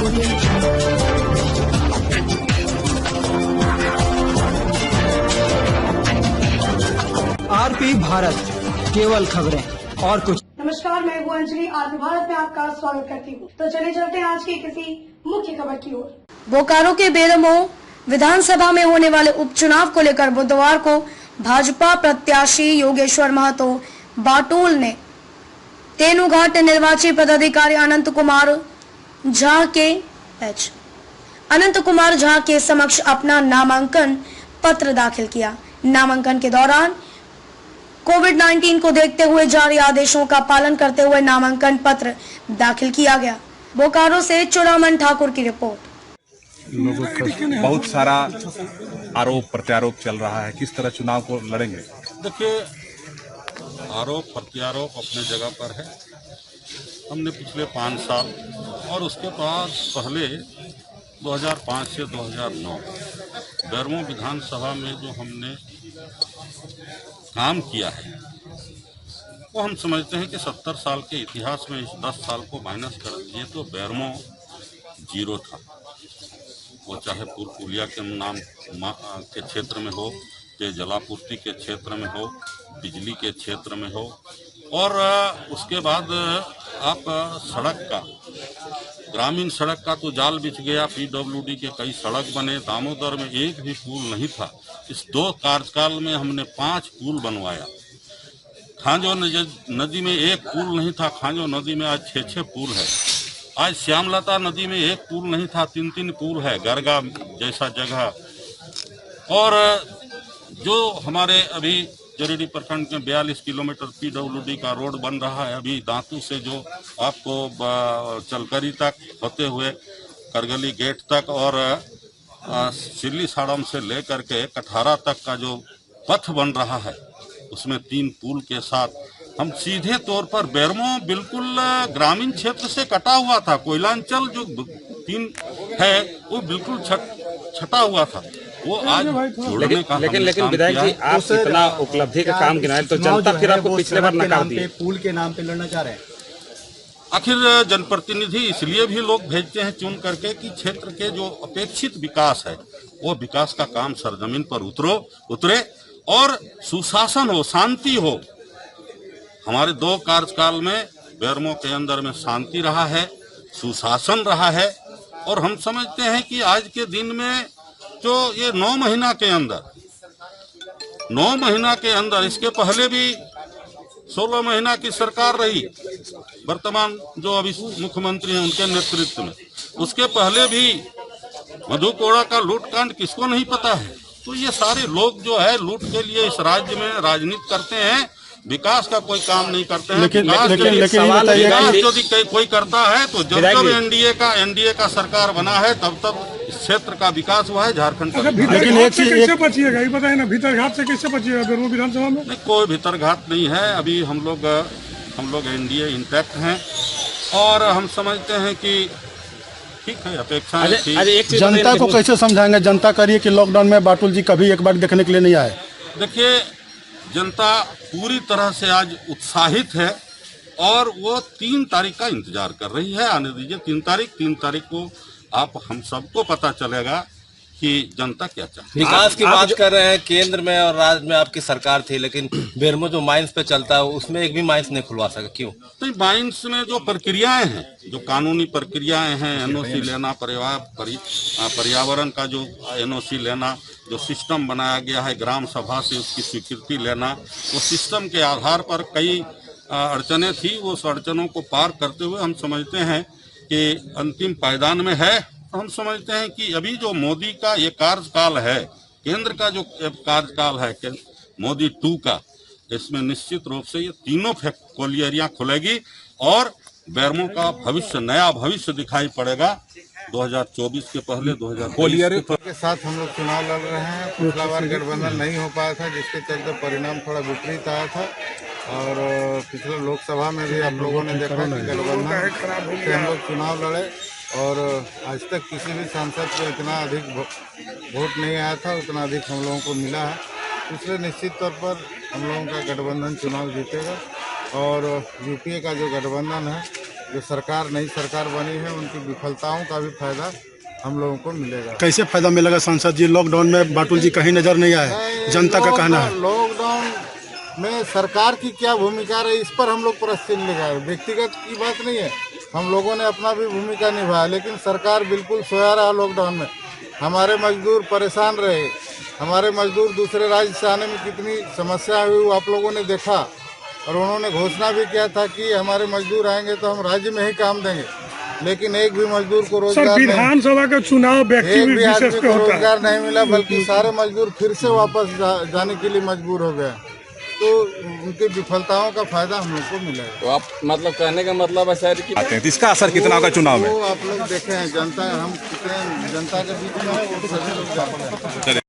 RP Bharat, केवल खबरें और कुछ। नमस्कार, मैं हूँ अंजलि। आरपी भारत में आपका स्वागत करती हूँ। तो चले चलते हैं आज की किसी मुख्य खबर की ओर। बोकारो के बेरमो विधानसभा में होने वाले उपचुनाव को लेकर बुधवार को भाजपा प्रत्याशी योगेश्वर महतो बाटुल ने तेनुघाट निर्वाची पदाधिकारी अनंत कुमार झा के समक्ष अपना नामांकन पत्र दाखिल किया। नामांकन के दौरान कोविड-19 को देखते हुए जारी आदेशों का पालन करते हुए नामांकन पत्र दाखिल किया गया। बोकारो से चुरामन ठाकुर की रिपोर्ट। लोगों का बहुत सारा आरोप प्रत्यारोप चल रहा है, किस तरह चुनाव को लड़ेंगे? देखिए, आरोप प्रत्यारोप अपने जगह पर है। हमने पिछले 5 साल और उसके बाद पहले 2005 से 2009 बेरमो विधानसभा में जो हमने काम किया है वो हम समझते हैं कि 70 साल के इतिहास में इस 10 साल को माइनस कर दिए तो बेरमो जीरो था। वो चाहे पुलिया के नाम के क्षेत्र में हो, चाहे जलापूर्ति के क्षेत्र में हो, बिजली के क्षेत्र में हो, और उसके बाद आप सड़क का, ग्रामीण सड़क का तो जाल बिछ गया। पीडब्ल्यूडी के कई सड़क बने। दामोदर में एक भी पुल नहीं था। इस 2 कार्यकाल में हमने 5 पुल बनवाया। खांजो नदी में एक पुल नहीं था। खांजो नदी में आज 6 पुल है। आज श्यामलता नदी में एक पुल नहीं था, 3 पुल है। गरगा जैसा जगह। और जो हमारे अभी जरीडी प्रखंड में 42 किलोमीटर पीडब्ल्यूडी का रोड बन रहा है। अभी दांतू से जो आपको चलकरी तक होते हुए करगली गेट तक और सिल्ली साड़म से लेकर के कठारा तक का जो पथ बन रहा है, उसमें 3 पुल के साथ हम सीधे तौर पर बेरमो बिल्कुल ग्रामीण क्षेत्र से कटा हुआ था। कोयलांचल जो 3 है वो बिल्कुल छटा हुआ था। वो आज जोड़ने का लेकिन विधायक जी, आप इतना उपलब्धि का काम गिनाए तो जनता फिर आपको पिछले बार नकार दी। पुल के नाम पे लड़ना चाह रहे हैं। आखिर जनप्रतिनिधि इसलिए भी लोग भेजते हैं चुन करके कि क्षेत्र के जो अपेक्षित विकास है वो विकास का काम सरजमीन पर उतरे और सुशासन हो, शांति हो। हमारे 2 कार्यकाल में बेरमो के अंदर में शांति रहा है, सुशासन रहा है। और हम समझते हैं कि आज के दिन में जो ये 9 महीना के अंदर इसके पहले भी 16 महीना की सरकार रही, वर्तमान जो अभी मुख्यमंत्री हैं उनके नेतृत्व में। उसके पहले भी मधु कोड़ा का लूटकांड किसको नहीं पता है। तो ये सारे लोग जो है लूट के लिए इस राज्य में राजनीति करते हैं, विकास का कोई काम नहीं करते हैं। लेकिन यदि कोई करता है तो जब तक एनडीए का सरकार बना है तब इस क्षेत्र का विकास हुआ है झारखंड का। लेकिन एक चीज कैसे बचिएगा ये बताइए ना, भीतर घाट से कैसे बचिएगा बेरमो विधानसभा में? नहीं, कोई भीतर घाट नहीं है। अभी हम लोग एनडीए इंटैक्ट हैं और हम समझते हैं कि ठीक है, अपेक्षा। जनता को कैसे समझाएंगे? जनता करिए कि लॉकडाउन में बाटुल जी कभी एक बार देखने के लिए नहीं आए। देखिए, जनता पूरी तरह से आज उत्साहित है और वो 3 तारीख का इंतजार कर रही है। आने दीजिए 3 तारीख को आप हम सबको पता चलेगा कि जनता क्या चाहती है। विकास की बात कर रहे हैं, केंद्र में और राज्य में आपकी सरकार थी, लेकिन बेरमो जो माइंस पे चलता है उसमें एक भी माइंस नहीं खुलवा सका, क्यों? तो माइंस में जो प्रक्रियाएं हैं, जो कानूनी प्रक्रियाएं हैं, एनओसी लेना, पर्यावरण का जो एनओसी लेना, जो सिस्टम बनाया गया है ग्राम सभा से उसकी स्वीकृति लेना, वो सिस्टम के आधार पर कई अड़चनें थी। उस अड़चनों को पार करते हुए हम समझते हैं कि अंतिम पायदान में है। तो हम समझते हैं कि अभी जो मोदी का ये कार्यकाल है, केंद्र का जो कार्यकाल है मोदी 2 का, इसमें निश्चित रूप से ये 3 कोलियरियां खुलेगी और बेरमो का भविष्य, नया भविष्य दिखाई पड़ेगा। 2024 के पहले 2023 के साथ हम लोग चुनाव लड़ रहे हैं। पिछला बार गठबंधन नहीं हो पाया था, जिसके चलते परिणाम थोड़ा विपरीत आया था। और पिछले लोकसभा में भी आप लोगों ने देखा कि गठबंधन से हम लोग चुनाव लड़े और आज तक किसी भी सांसद को इतना अधिक वोट नहीं आया था, उतना अधिक हम लोगों को मिला है। इसलिए निश्चित तौर पर हम लोगों का गठबंधन चुनाव जीतेगा और यूपीए का जो गठबंधन है जो सरकार नई सरकार बनी है उनकी विफलताओं का भी फायदा हम लोगों को मिलेगा। कैसे फायदा मिलेगा सांसद जी? लॉकडाउन में बाटुल जी कहीं नजर नहीं आए, जनता का कहना है। लॉकडाउन में सरकार की क्या भूमिका रही इस पर हम लोग प्रश्न लगाए। व्यक्तिगत की बात नहीं है, हम लोगों ने अपना भी भूमिका निभाया, लेकिन सरकार बिल्कुल सोया रहा लॉकडाउन में। हमारे मजदूर परेशान रहे, हमारे मजदूर दूसरे राज्य से आने में कितनी समस्या हुई वो आप लोगों ने देखा। और उन्होंने घोषणा भी किया था कि हमारे मजदूर आएंगे तो हम राज्य में ही काम देंगे, लेकिन एक भी मजदूर को रोजगार विधानसभा का चुनाव व्यक्ति एक भी विशेष आदमी पे को होता है। रोजगार नहीं मिला, बल्कि सारे मजदूर फिर से वापस जाने के लिए मजबूर हो गए। तो उनकी विफलताओं का फायदा हम लोग को मिलेगा। तो आप मतलब कहने का मतलब है सर कि आते हैं तो इसका असर कितना होगा चुनाव में? वो आप लोग देखे हैं, जनता हम कितने जनता के बीच में हैं, वो सभी लोग जानते हैं।